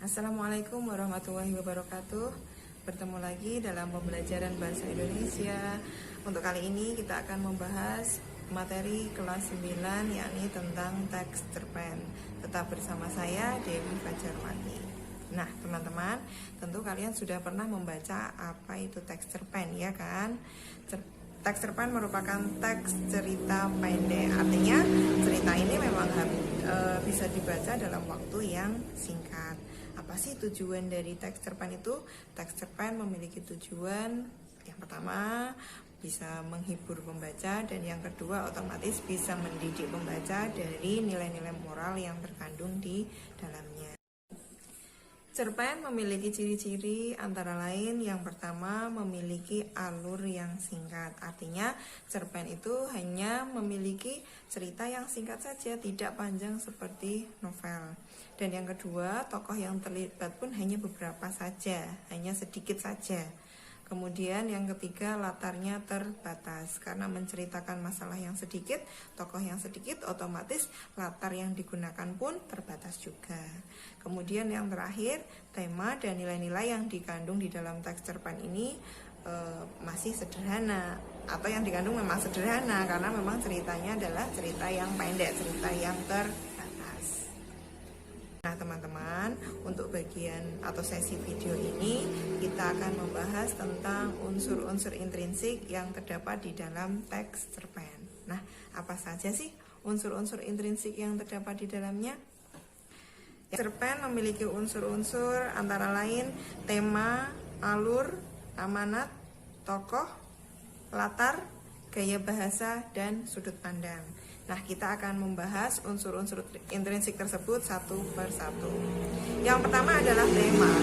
Assalamualaikum warahmatullahi wabarakatuh. Bertemu lagi dalam pembelajaran Bahasa Indonesia. Untuk kali ini kita akan membahas materi kelas 9, yakni tentang teks cerpen. Tetap bersama saya, Dewi Fajarwati. Nah teman-teman, tentu kalian sudah pernah membaca apa itu teks cerpen, ya kan? Teks cerpen merupakan teks cerita pendek. Artinya cerita ini memang bisa dibaca dalam waktu yang singkat. Apa sih tujuan dari teks cerpen itu? Teks cerpen memiliki tujuan yang pertama bisa menghibur pembaca, dan yang kedua otomatis bisa mendidik pembaca dari nilai-nilai moral yang terkandung di dalamnya. Cerpen memiliki ciri-ciri antara lain yang pertama memiliki alur yang singkat. Artinya cerpen itu hanya memiliki cerita yang singkat saja, tidak panjang seperti novel. Dan yang kedua, tokoh yang terlibat pun hanya beberapa saja, hanya sedikit saja. Kemudian yang ketiga, latarnya terbatas. Karena menceritakan masalah yang sedikit, tokoh yang sedikit, otomatis latar yang digunakan pun terbatas juga. Kemudian yang terakhir, tema dan nilai-nilai yang dikandung di dalam teks cerpen ini masih sederhana. Atau yang dikandung memang sederhana, karena memang ceritanya adalah cerita yang pendek, cerita yang terbatas. Nah teman-teman, untuk bagian atau sesi video ini kita akan membahas tentang unsur-unsur intrinsik yang terdapat di dalam teks cerpen. Nah, apa saja sih unsur-unsur intrinsik yang terdapat di dalamnya? Cerpen memiliki unsur-unsur antara lain tema, alur, amanat, tokoh, latar, gaya bahasa, dan sudut pandang. Nah, kita akan membahas unsur-unsur intrinsik tersebut satu per satu. Yang pertama adalah tema.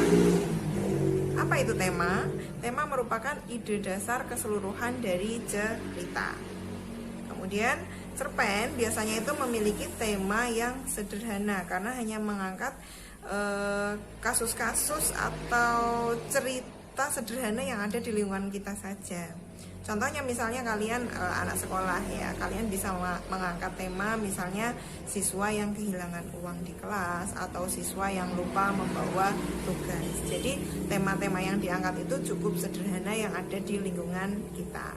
Apa itu tema? Tema merupakan ide dasar keseluruhan dari cerita. Kemudian, cerpen biasanya itu memiliki tema yang sederhana karena hanya mengangkat kasus-kasus atau cerita sederhana yang ada di lingkungan kita saja. Contohnya misalnya kalian anak sekolah ya, kalian bisa mengangkat tema misalnya siswa yang kehilangan uang di kelas atau siswa yang lupa membawa tugas. Jadi tema-tema yang diangkat itu cukup sederhana yang ada di lingkungan kita.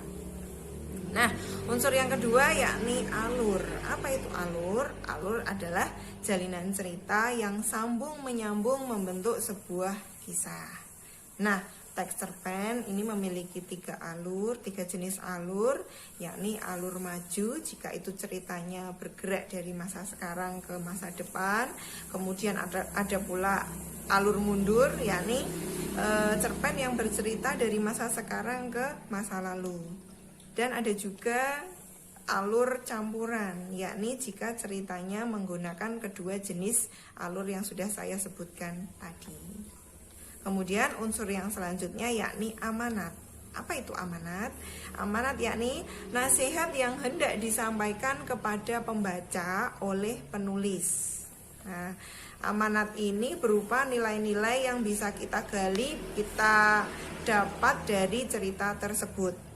Nah, unsur yang kedua yakni alur. Apa itu alur? Alur adalah jalinan cerita yang sambung menyambung membentuk sebuah kisah. Nah, teks cerpen ini memiliki tiga jenis alur, yakni alur maju jika itu ceritanya bergerak dari masa sekarang ke masa depan. Kemudian ada pula alur mundur, yakni cerpen yang bercerita dari masa sekarang ke masa lalu. Dan ada juga alur campuran, yakni jika ceritanya menggunakan kedua jenis alur yang sudah saya sebutkan tadi. Kemudian unsur yang selanjutnya yakni amanat. Apa itu amanat? Amanat yakni nasihat yang hendak disampaikan kepada pembaca oleh penulis. Nah, amanat ini berupa nilai-nilai yang bisa kita gali, kita dapat dari cerita tersebut.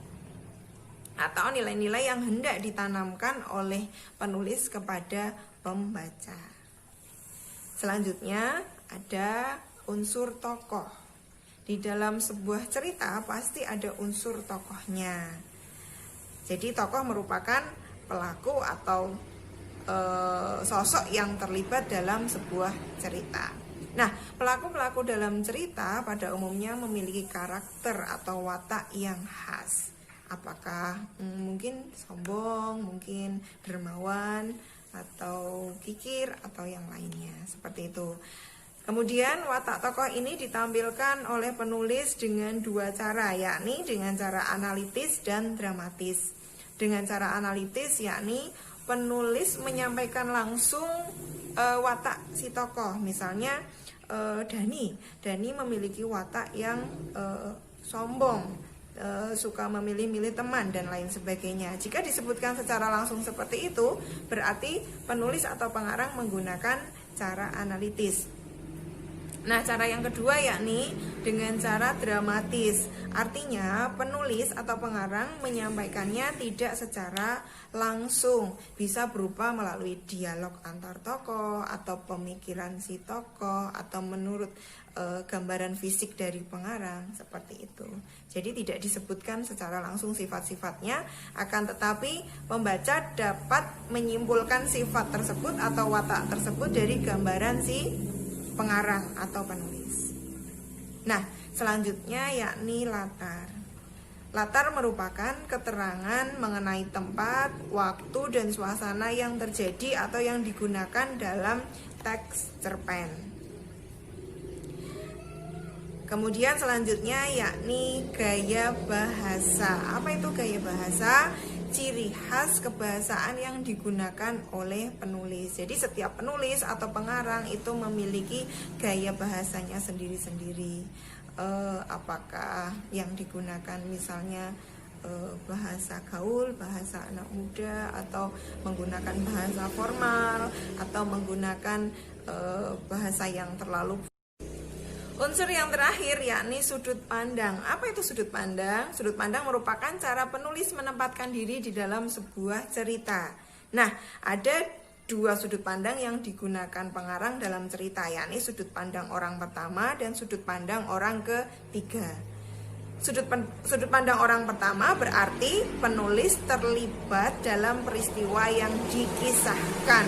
Atau nilai-nilai yang hendak ditanamkan oleh penulis kepada pembaca. Selanjutnya ada unsur tokoh. Di dalam sebuah cerita pasti ada unsur tokohnya. Jadi tokoh merupakan pelaku atau sosok yang terlibat dalam sebuah cerita. Nah, pelaku-pelaku dalam cerita pada umumnya memiliki karakter atau watak yang khas. Apakah mungkin sombong, mungkin dermawan, atau kikir, atau yang lainnya. Seperti itu. Kemudian watak tokoh ini ditampilkan oleh penulis dengan dua cara, yakni dengan cara analitis dan dramatis. Dengan cara analitis yakni penulis menyampaikan langsung watak si tokoh. Misalnya Dani memiliki watak yang sombong, suka memilih-milih teman dan lain sebagainya. Jika disebutkan secara langsung seperti itu, berarti penulis atau pengarang menggunakan cara analitis. Nah, cara yang kedua yakni dengan cara dramatis. Artinya, penulis atau pengarang menyampaikannya tidak secara langsung, bisa berupa melalui dialog antar tokoh atau pemikiran si tokoh atau menurut gambaran fisik dari pengarang, seperti itu. Jadi tidak disebutkan secara langsung sifat-sifatnya, akan tetapi pembaca dapat menyimpulkan sifat tersebut atau watak tersebut dari gambaran si pengarang atau penulis. Nah, selanjutnya yakni latar. Latar merupakan keterangan mengenai tempat, waktu, dan suasana yang terjadi atau yang digunakan dalam teks cerpen. Kemudian selanjutnya yakni gaya bahasa. Apa itu gaya bahasa? Ciri khas kebahasaan yang digunakan oleh penulis. Jadi setiap penulis atau pengarang itu memiliki gaya bahasanya sendiri-sendiri. Apakah yang digunakan misalnya bahasa gaul, bahasa anak muda, atau menggunakan bahasa formal, atau menggunakan bahasa yang terlalu. Unsur yang terakhir yakni sudut pandang. Apa itu sudut pandang? Sudut pandang merupakan cara penulis menempatkan diri di dalam sebuah cerita. Nah, ada dua sudut pandang yang digunakan pengarang dalam cerita, yakni sudut pandang orang pertama dan sudut pandang orang ketiga. Sudut pandang orang pertama berarti penulis terlibat dalam peristiwa yang dikisahkan.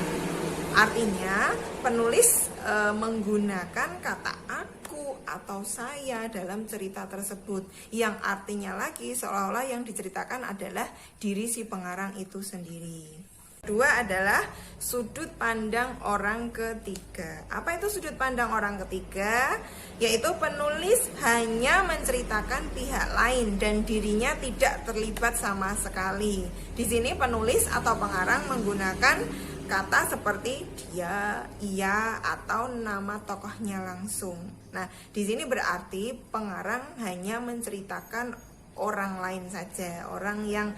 Artinya, penulis menggunakan kata aku atau saya dalam cerita tersebut, yang artinya lagi seolah-olah yang diceritakan adalah diri si pengarang itu sendiri. Kedua adalah sudut pandang orang ketiga. Apa itu sudut pandang orang ketiga? Yaitu penulis hanya menceritakan pihak lain dan dirinya tidak terlibat sama sekali. Di sini penulis atau pengarang menggunakan kata seperti dia, ia, atau nama tokohnya langsung. Nah, di sini berarti pengarang hanya menceritakan orang lain saja, orang yang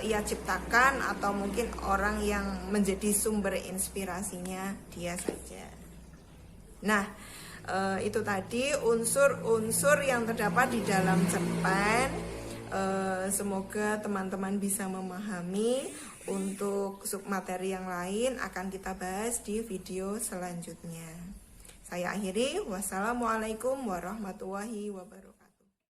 ia ciptakan, atau mungkin orang yang menjadi sumber inspirasinya dia saja. Nah, itu tadi unsur-unsur yang terdapat di dalam cerpen. Semoga teman-teman bisa memahami. Untuk submateri yang lain akan kita bahas di video selanjutnya. Saya akhiri, wassalamualaikum warahmatullahi wabarakatuh.